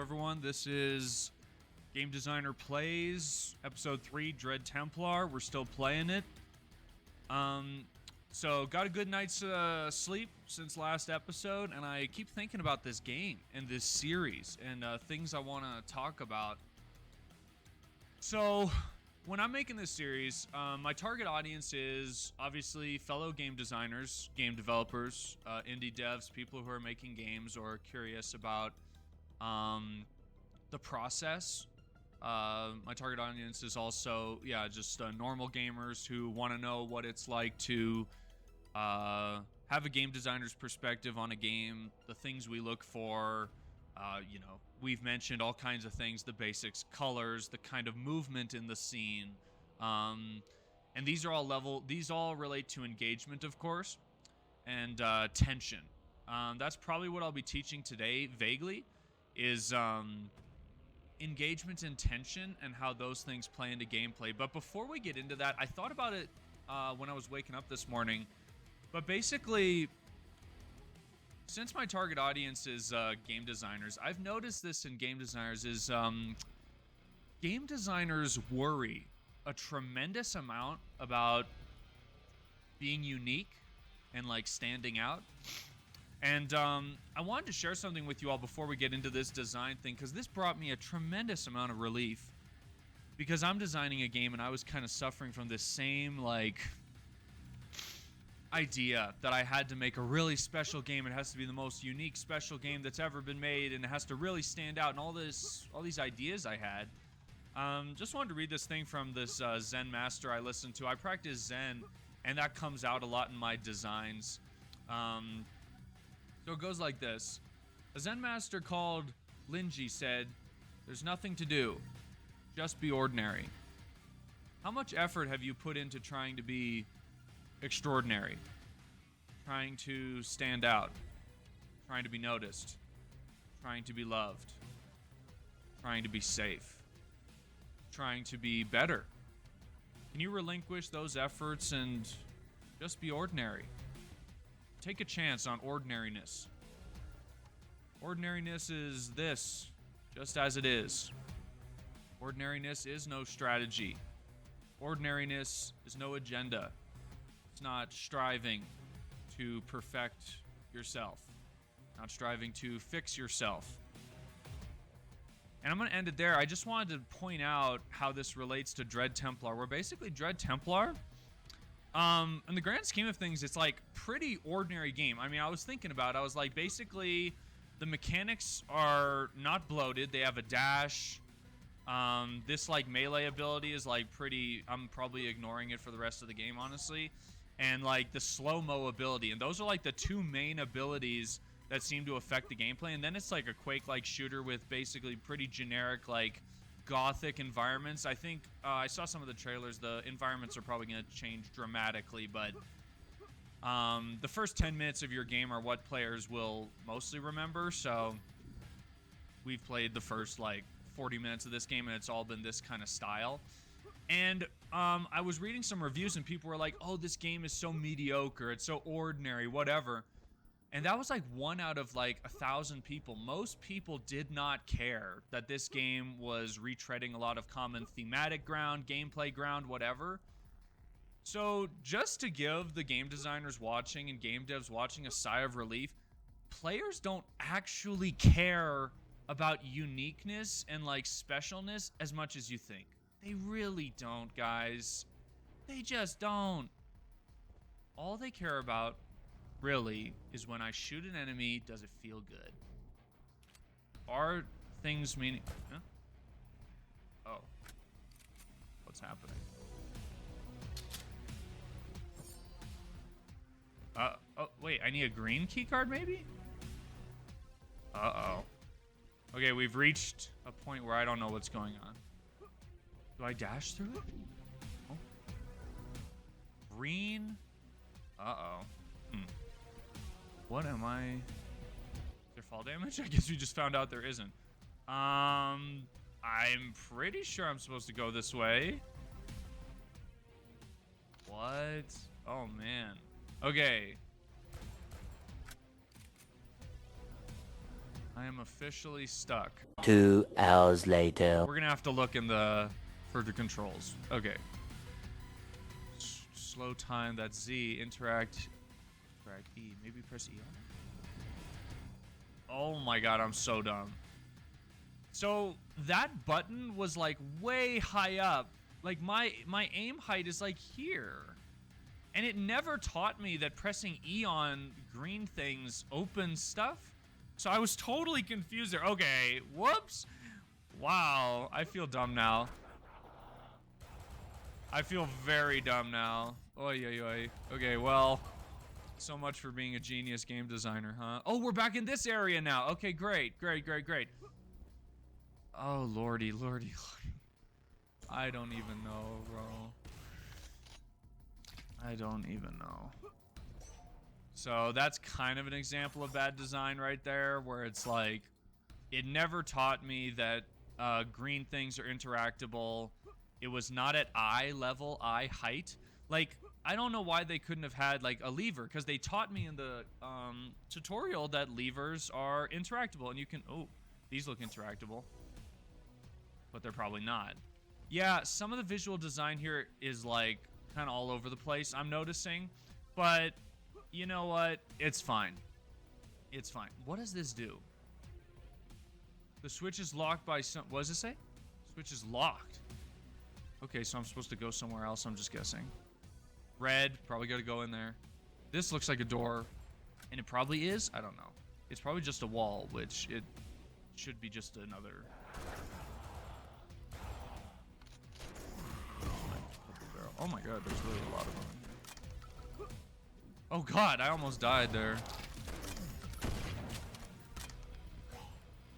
everyone. This is Game Designer Plays, Episode 3, Dread Templar. We're still playing it. So got a good night's sleep since last episode, and I keep thinking about this game and this series and things I want to talk about. So when I'm making this series, my target audience is obviously fellow game designers, game developers, indie devs, people who are making games or curious about the process. My target audience is also, just normal gamers who want to know what it's like to have a game designer's perspective on a game, the things we look for. We've mentioned all kinds of things, the basics, colors, the kind of movement in the scene. And these all relate to engagement, of course, and tension. That's probably what I'll be teaching today, vaguely, is engagement and tension and how those things play into gameplay. But before we get into that, I thought about it when I was waking up this morning. But basically, since my target audience is game designers, I've noticed this in game designers is game designers worry a tremendous amount about being unique and like standing out. And I wanted to share something with you all before we get into this design thing, because this brought me a tremendous amount of relief, because I'm designing a game and I was kind of suffering from this same idea that I had to make a really special game. It has to be the most unique special game that's ever been made, and it has to really stand out, and all these ideas I had. Just wanted to read this thing from this Zen master I listened to. I practice Zen, and that comes out a lot in my designs. So it goes like this. A Zen master called Linji said, "There's nothing to do. Just be ordinary." How much effort have you put into trying to be extraordinary? Trying to stand out? Trying to be noticed? Trying to be loved? Trying to be safe? Trying to be better? Can you relinquish those efforts and just be ordinary? Take a chance on ordinariness. Ordinariness is this, just as it is. Ordinariness is no strategy. Ordinariness is no agenda. It's not striving to perfect yourself. Not striving to fix yourself. And I'm going to end it there. I just wanted to point out how this relates to Dread Templar, where basically Dread Templar, in the grand scheme of things, it's like pretty ordinary game. I mean, I was thinking about it. I was like, basically, the mechanics are not bloated. They have a dash. This like melee ability is like pretty. I'm probably ignoring it for the rest of the game, honestly. And like the slow-mo ability, and those are like the two main abilities that seem to affect the gameplay. And then it's like a Quake-like shooter with basically pretty generic like gothic environments. I think I saw some of the trailers. The environments are probably going to change dramatically, but the first 10 minutes of your game are what players will mostly remember. So we've played the first like 40 minutes of this game, and it's all been this kind of style. And I was reading some reviews, and people were like, "Oh, this game is so mediocre. It's so ordinary, whatever." And that was like 1 out of like 1,000 people. Most people did not care that this game was retreading a lot of common thematic ground, gameplay ground, whatever. So just to give the game designers watching and game devs watching a sigh of relief, players don't actually care about uniqueness and like specialness as much as you think. They really don't, guys. They just don't. All they care about really is when I shoot an enemy, does it feel good? Are things meaning... Huh? Oh. What's happening? Oh, wait, I need a green key card, maybe? Uh-oh. Okay, we've reached a point where I don't know what's going on. Do I dash through it? Oh. Green? Uh-oh. What am I... Is there fall damage? I guess we just found out there isn't. I'm pretty sure I'm supposed to go this way. What? Oh, man. Okay. I am officially stuck. 2 hours later. We're gonna have to look in the for the controls. Okay. Slow time. That's Z. Interact E. Maybe press E on it. Oh my god, I'm so dumb. So that button was like way high up. Like my aim height is like here. And it never taught me that pressing E on green things opens stuff. So I was totally confused there. Okay, whoops. Wow, I feel dumb now. I feel very dumb now. Oy, oy, oy. Okay, well, so much for being a genius game designer, huh? Oh, we're back in this area now. Okay, great, great, great, great. Oh, lordy, lordy, lordy. I don't even know, bro. I don't even know. So that's kind of an example of bad design right there, where it's like, it never taught me that green things are interactable. It was not at eye level, eye height. Like, I don't know why they couldn't have had like a lever, because they taught me in the tutorial that levers are interactable, and you can, oh, these look interactable, but they're probably not. Yeah, some of the visual design here is like kind of all over the place, I'm noticing, but you know what? It's fine. It's fine. What does this do? The switch is locked by some, what does it say? Switch is locked. Okay, so I'm supposed to go somewhere else, I'm just guessing. Red, probably gotta go in there. This looks like a door, and it probably is. I don't know. It's probably just a wall, which it should be just another. Oh my god, there's really a lot of them in here. Oh god, I almost died there.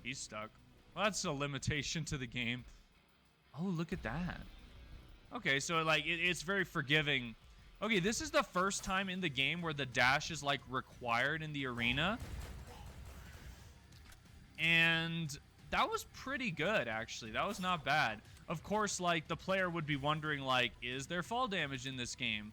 He's stuck. Well, that's a limitation to the game. Oh, look at that. Okay, so like it's very forgiving. Okay, this is the first time in the game where the dash is like required in the arena. And that was pretty good, actually. That was not bad. Of course, like, the player would be wondering, like, is there fall damage in this game?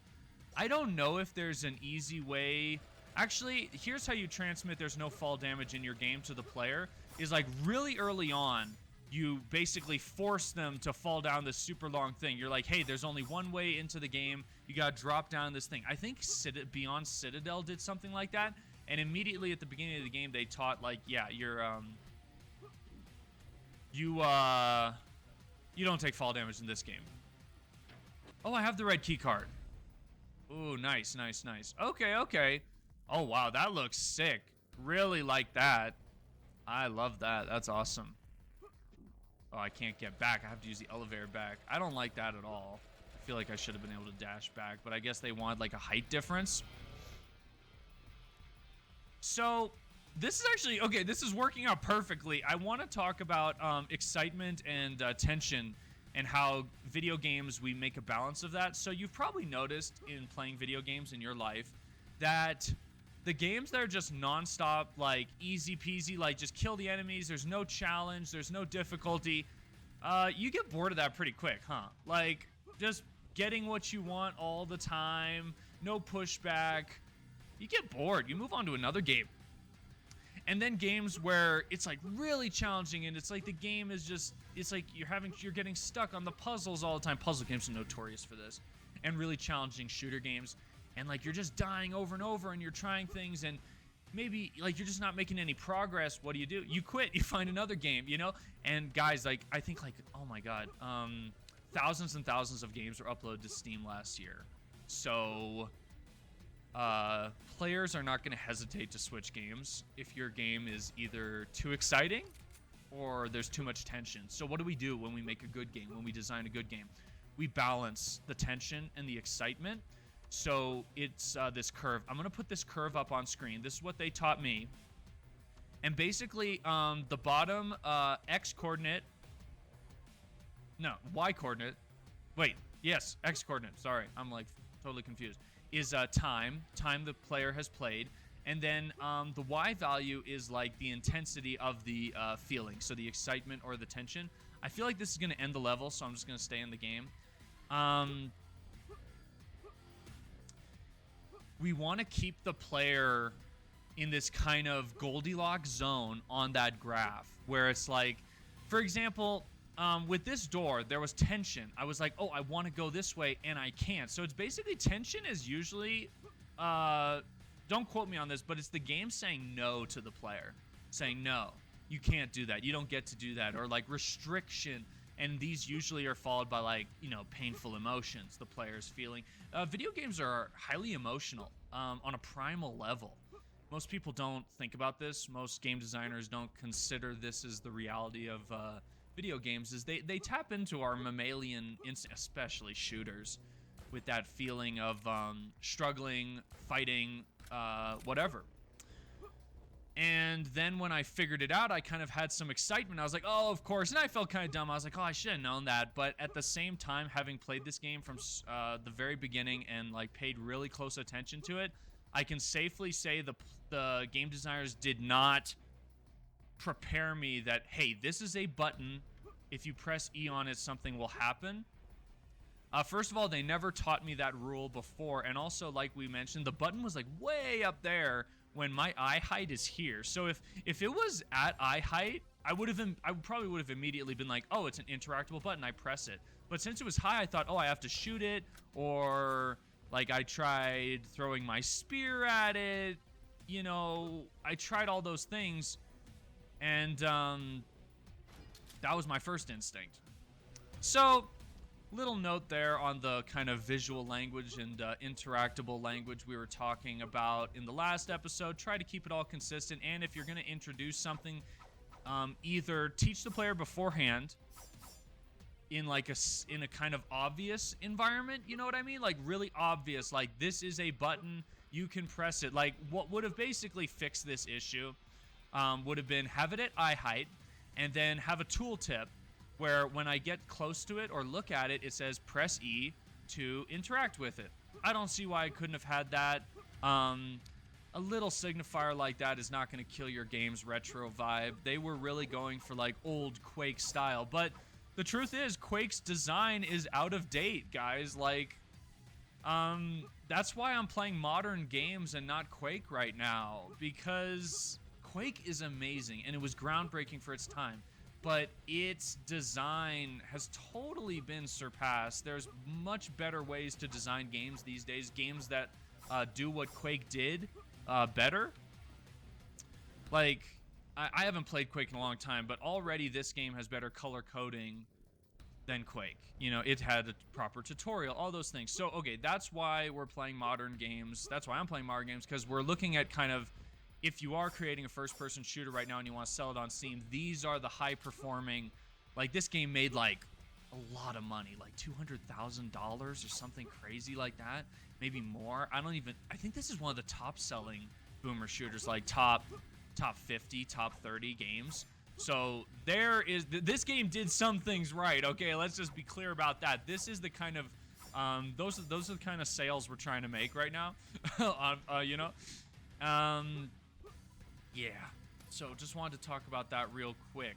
I don't know if there's an easy way. Actually, here's how you transmit there's no fall damage in your game to the player. Is like really early on, you basically force them to fall down this super long thing. You're like, hey, there's only one way into the game. You gotta drop down this thing. I think Beyond Citadel did something like that. And immediately at the beginning of the game, they taught, like, yeah, you don't take fall damage in this game. Oh, I have the red key card. Ooh, nice, nice, nice. Okay, okay. Oh, wow, that looks sick. Really like that. I love that. That's awesome. Oh, I can't get back. I have to use the elevator back. I don't like that at all. I feel like I should have been able to dash back, but I guess they wanted like a height difference. So this is actually, okay, this is working out perfectly. I want to talk about excitement and tension and how video games, we make a balance of that. So you've probably noticed in playing video games in your life that the games that are just nonstop, like easy peasy, like just kill the enemies, there's no challenge, there's no difficulty, you get bored of that pretty quick, huh? Like, just getting what you want all the time, no pushback. You get bored, you move on to another game. And then games where it's like really challenging and it's like the game is just, it's like you're getting stuck on the puzzles all the time. Puzzle games are notorious for this. And really challenging shooter games. And like you're just dying over and over and you're trying things and maybe like you're just not making any progress. What do? You quit, you find another game, you know? And guys, like I think like, oh my God, thousands and thousands of games were uploaded to Steam last year. So players are not going to hesitate to switch games if your game is either too exciting or there's too much tension. So what do we do when we make a good game, when we design a good game? We balance the tension and the excitement. So it's this curve. I'm going to put this curve up on screen. This is what they taught me. And basically, the bottom X coordinate, no, Y coordinate, wait, yes, X coordinate, sorry, I'm like totally confused, is time the player has played. And then the Y value is like the intensity of the feeling, so the excitement or the tension. I feel like this is going to end the level, so I'm just going to stay in the game. We want to keep the player in this kind of Goldilocks zone on that graph where it's like, for example, with this door, there was tension. I was like, oh, I want to go this way, and I can't. So it's basically, tension is usually, don't quote me on this, but it's the game saying no to the player. Saying, no, you can't do that. You don't get to do that. Or like restriction. And these usually are followed by like, you know, painful emotions the player's feeling. Video games are highly emotional on a primal level. Most people don't think about this. Most game designers don't consider this as the reality of video games. Is they tap into our mammalian instinct, especially shooters, with that feeling of struggling, fighting, whatever. And then when I figured it out, I kind of had some excitement. I was like, oh, of course. And I felt kind of dumb. I was like, oh, I should have known that. But at the same time, having played this game from the very beginning and like paid really close attention to it, I can safely say the game designers did not prepare me that, hey, this is a button. If you press E on it, something will happen. First of all, they never taught me that rule before. And also, like we mentioned, the button was like way up there when my eye height is here. So if it was at eye height, I probably would have immediately been like, oh, it's an interactable button. I press it. But since it was high, I thought, oh, I have to shoot it, or like I tried throwing my spear at it. You know, I tried all those things, and that was my first instinct. So, little note there on the kind of visual language and interactable language we were talking about in the last episode. Try to keep it all consistent, and if you're going to introduce something, either teach the player beforehand in like in a kind of obvious environment, you know what I mean? Like really obvious, like this is a button, you can press it. Like what would have basically fixed this issue would have been have it at eye height, and then have a tooltip where when I get close to it or look at it, it says press E to interact with it. I don't see why I couldn't have had that. A little signifier like that is not going to kill your game's retro vibe. They were really going for like old Quake style, but the truth is Quake's design is out of date, guys. Like, that's why I'm playing modern games and not Quake right now, because Quake is amazing and it was groundbreaking for its time, but its design has totally been surpassed. There's much better ways to design games these days, games that do what Quake did better. Like, I haven't played Quake in a long time, but already this game has better color coding than Quake. You know, it had a proper tutorial, all those things. So, okay, that's why we're playing modern games. That's why I'm playing modern games, because we're looking at kind of, if you are creating a first-person shooter right now and you want to sell it on Steam, these are the high-performing, like, this game made, like, a lot of money, like $200,000 or something crazy like that, maybe more. I think this is one of the top-selling boomer shooters, like top 50, top 30 games. So this game did some things right. Okay, let's just be clear about that. This is the kind of those are the kind of sales we're trying to make right now. You know, yeah. So just wanted to talk about that real quick.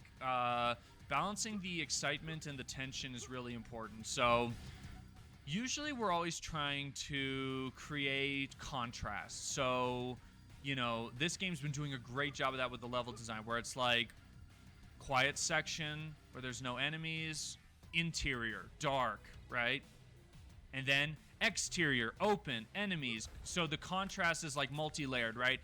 Balancing the excitement and the tension is really important. So usually we're always trying to create contrast. So, you know, this game's been doing a great job of that with the level design, where it's like quiet section where there's no enemies, interior, dark, right? And then exterior, open, enemies. So the contrast is like multi-layered, right?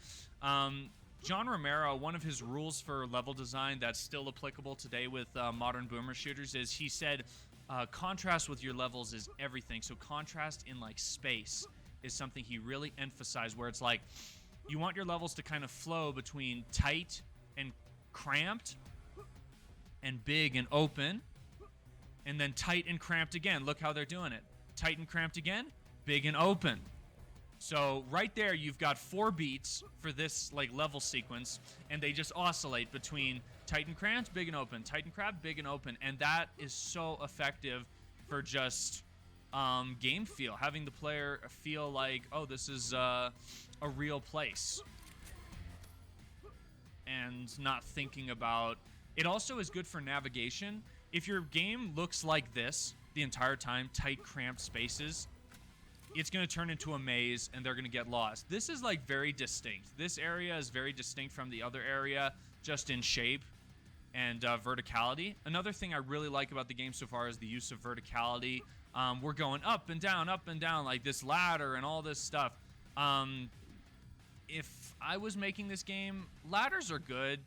John Romero, one of his rules for level design that's still applicable today with modern boomer shooters is he said contrast with your levels is everything. So contrast in like space is something he really emphasized, where it's like you want your levels to kind of flow between tight and cramped and big and open, and then tight and cramped again. Look how they're doing it. Tight and cramped again, big and open. So right there, you've got 4 beats for this like level sequence, and they just oscillate between tight and cramped, big and open, tight and cramped, big and open, and that is so effective for just game feel, having the player feel like, oh, this is a real place, and not thinking about. It also is good for navigation. If your game looks like this the entire time, tight, cramped spaces, it's going to turn into a maze and they're going to get lost. This is like very distinct. This area is very distinct from the other area, just in shape and verticality. Another thing I really like about the game so far is the use of verticality. We're going up and down, like this ladder and all this stuff. If I was making this game, ladders are good,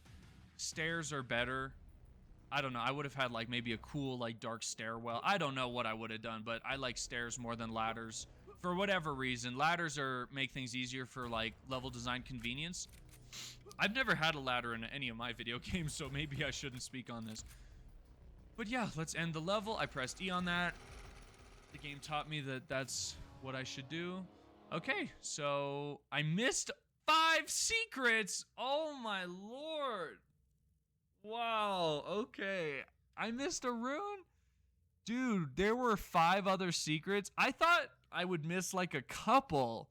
stairs are better. I don't know. I would have had like maybe a cool like dark stairwell. I don't know what I would have done, but I like stairs more than ladders for whatever reason. Ladders make things easier for like level design convenience. I've never had a ladder in any of my video games, so maybe I shouldn't speak on this. But yeah, let's end the level. I pressed E on that. The game taught me that that's what I should do. Okay, so I missed 5 secrets. Oh my lord. Wow, okay. I missed a rune? Dude, there were 5 other secrets. I thought I would miss like a couple.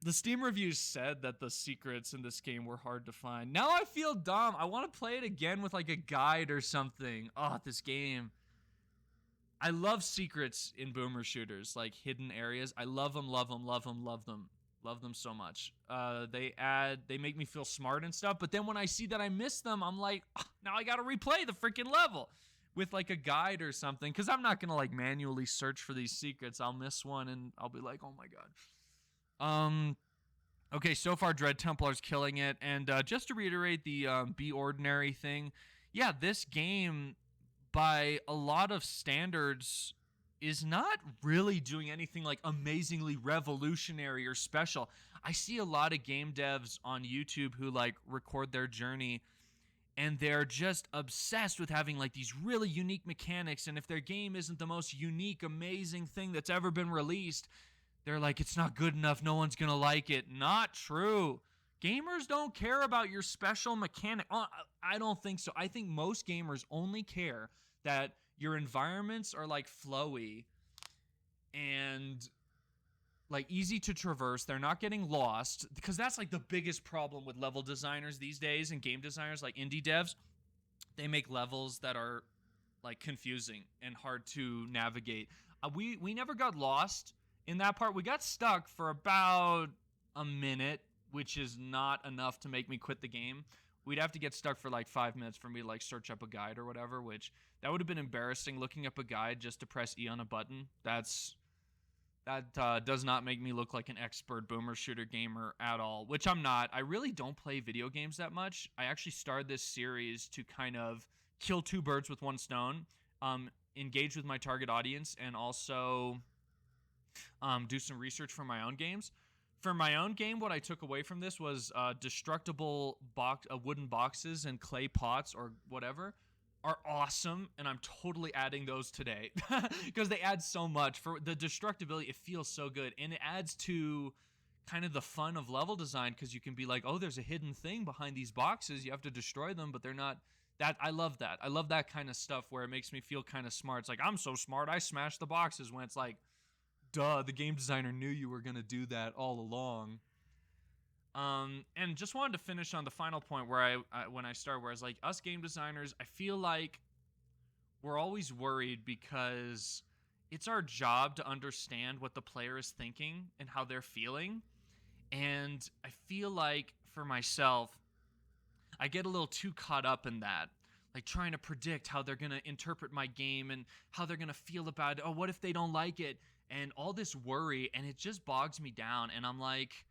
The Steam reviews said that the secrets in this game were hard to find. Now I feel dumb. I want to play it again with like a guide or something. Oh, this game. I love secrets in boomer shooters, like hidden areas. I love them, love them, love them, love them. Love them so much. They make me feel smart and stuff, but then when I see that I missed them, I'm like, oh, now I gotta replay the freaking level with like a guide or something, because I'm not gonna like manually search for these secrets. I'll miss one and I'll be like, oh my god. Okay, so far Dread Templar's killing it, and just to reiterate the be ordinary thing, yeah, this game, by a lot of standards, is not really doing anything like amazingly revolutionary or special. I see a lot of game devs on YouTube who like record their journey and they're just obsessed with having like these really unique mechanics, and if their game isn't the most unique, amazing thing that's ever been released, they're like, it's not good enough, no one's gonna like it. Not true. Gamers don't care about your special mechanic. I don't think so. I think most gamers only care that your environments are like flowy and like easy to traverse. They're not getting lost, because that's like the biggest problem with level designers these days and game designers like indie devs. They make levels that are like confusing and hard to navigate. We never got lost in that part. We got stuck for about a minute, which is not enough to make me quit the game. We'd have to get stuck for like 5 minutes for me to like search up a guide or whatever, which that would have been embarrassing, looking up a guide just to press E on a button. That does not make me look like an expert boomer shooter gamer at all, which I'm not. I really don't play video games that much. I actually started this series to kind of kill 2 birds with 1 stone, engage with my target audience, and also do some research for my own games. For my own game, what I took away from this was destructible wooden boxes and clay pots or whatever are awesome, and I'm totally adding those today because they add so much. For the destructibility, it feels so good, and it adds to kind of the fun of level design, because you can be like, oh, there's a hidden thing behind these boxes. You have to destroy them, but they're not. That I love that. I love that kind of stuff where it makes me feel kind of smart. It's like, I'm so smart, I smashed the boxes, when it's like, duh, the game designer knew you were going to do that all along. And just wanted to finish on the final point where when I started, where I was like, us game designers, I feel like we're always worried because it's our job to understand what the player is thinking and how they're feeling. And I feel like for myself, I get a little too caught up in that. Like trying to predict how they're going to interpret my game and how they're going to feel about it. Oh, what if they don't like it? And all this worry, and it just bogs me down. And I'm like,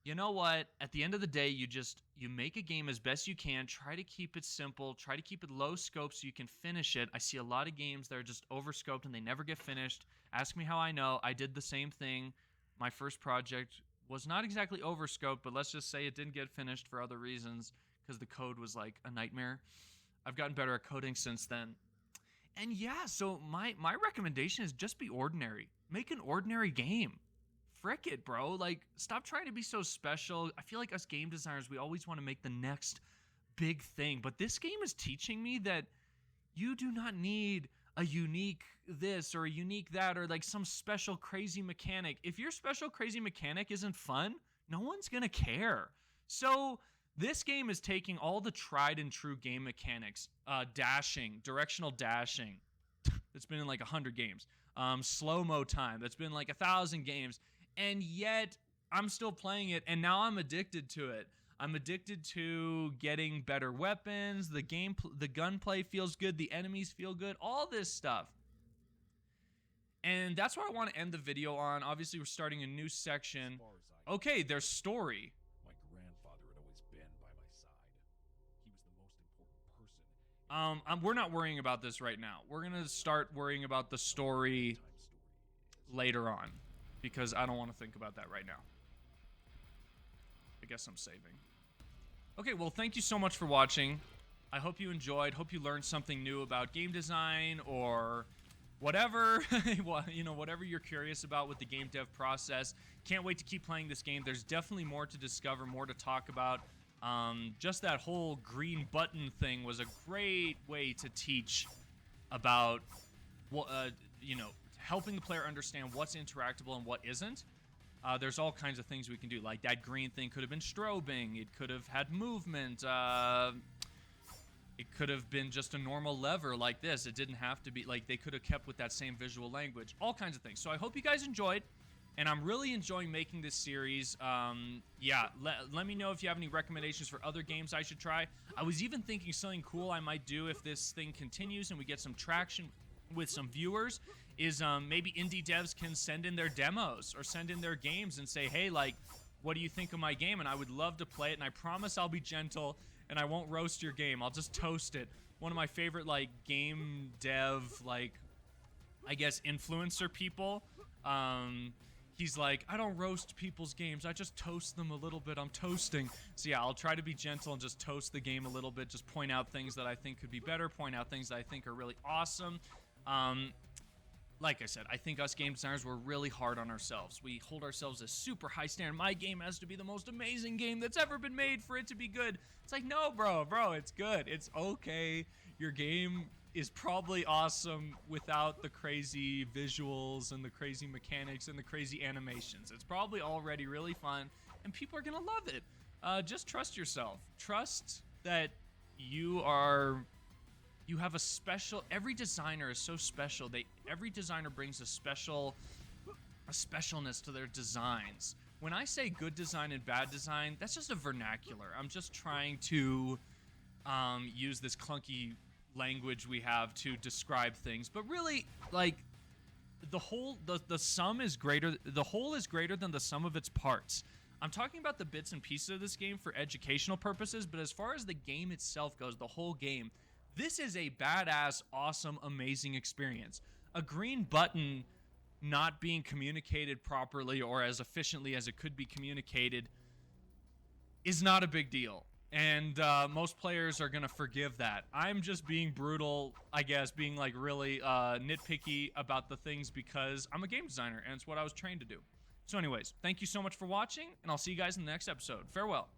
you know what? At the end of the day, you make a game as best you can. Try to keep it simple. Try to keep it low scope so you can finish it. I see a lot of games that are just over scoped and they never get finished. Ask me how I know. I did the same thing. My first project was not exactly over scoped, but let's just say it didn't get finished for other reasons because the code was like a nightmare. I've gotten better at coding since then. And yeah, so my recommendation is just be ordinary. Make an ordinary game. Frick it, bro. Like, stop trying to be so special. I feel like us game designers, we always want to make the next big thing. But this game is teaching me that you do not need a unique this or a unique that or like some special crazy mechanic. If your special crazy mechanic isn't fun, no one's going to care. So this game is taking all the tried and true game mechanics, dashing, directional dashing. It's been in like 100 games. slow-mo time. That's been like 1,000 games, and yet I'm still playing it, and now I'm addicted to it. I'm addicted to getting better weapons. The gunplay feels good. The enemies feel good. All this stuff. And that's what I want to end the video on. Obviously, we're starting a new section. Okay, there's story. My grandfather had always been by my side. He was the most important person. We're not worrying about this right now. We're gonna start worrying about the story later on, because I don't want to think about that right now. I guess I'm saving. Okay, well, thank you so much for watching. I hope you enjoyed. Hope you learned something new about game design or whatever, you know, whatever you're curious about with the game dev process. Can't wait to keep playing this game. There's definitely more to discover, more to talk about. Just that whole green button thing was a great way to teach about, you know, helping the player understand what's interactable and what isn't. There's all kinds of things we can do. Like that green thing could have been strobing. It could have had movement. It could have been just a normal lever like this. It didn't have to be, like, they could have kept with that same visual language. All kinds of things. So I hope you guys enjoyed, and I'm really enjoying making this series. Yeah, let me know if you have any recommendations for other games I should try. I was even thinking something cool I might do if this thing continues and we get some traction with some viewers, is maybe indie devs can send in their demos or send in their games and say, hey, like, what do you think of my game? And I would love to play it, and I promise I'll be gentle and I won't roast your game. I'll just toast it. One of my favorite, like, game dev, like, I guess, influencer people, he's like, I don't roast people's games, I just toast them a little bit. I'm toasting. So yeah, I'll try to be gentle and just toast the game a little bit, just point out things that I think could be better, point out things that I think are really awesome. Like I said, I think us game designers, we're really hard on ourselves. We hold ourselves as super high standard. My game has to be the most amazing game that's ever been made for it to be good. It's like, no, bro, it's good. It's okay. Your game is probably awesome without the crazy visuals and the crazy mechanics and the crazy animations. It's probably already really fun, and people are gonna love it. Just trust yourself. Trust that you have a special, every designer is so special. Every designer brings a specialness to their designs. When I say good design and bad design, that's just a vernacular. I'm just trying to use this clunky language we have to describe things. But really, like, the sum is greater, the whole is greater than the sum of its parts. I'm talking about the bits and pieces of this game for educational purposes, but as far as the game itself goes, the whole game, this is a badass, awesome, amazing experience. A green button not being communicated properly or as efficiently as it could be communicated is not a big deal. And most players are going to forgive that. I'm just being brutal, I guess, being like really nitpicky about the things because I'm a game designer and it's what I was trained to do. So anyways, thank you so much for watching, and I'll see you guys in the next episode. Farewell.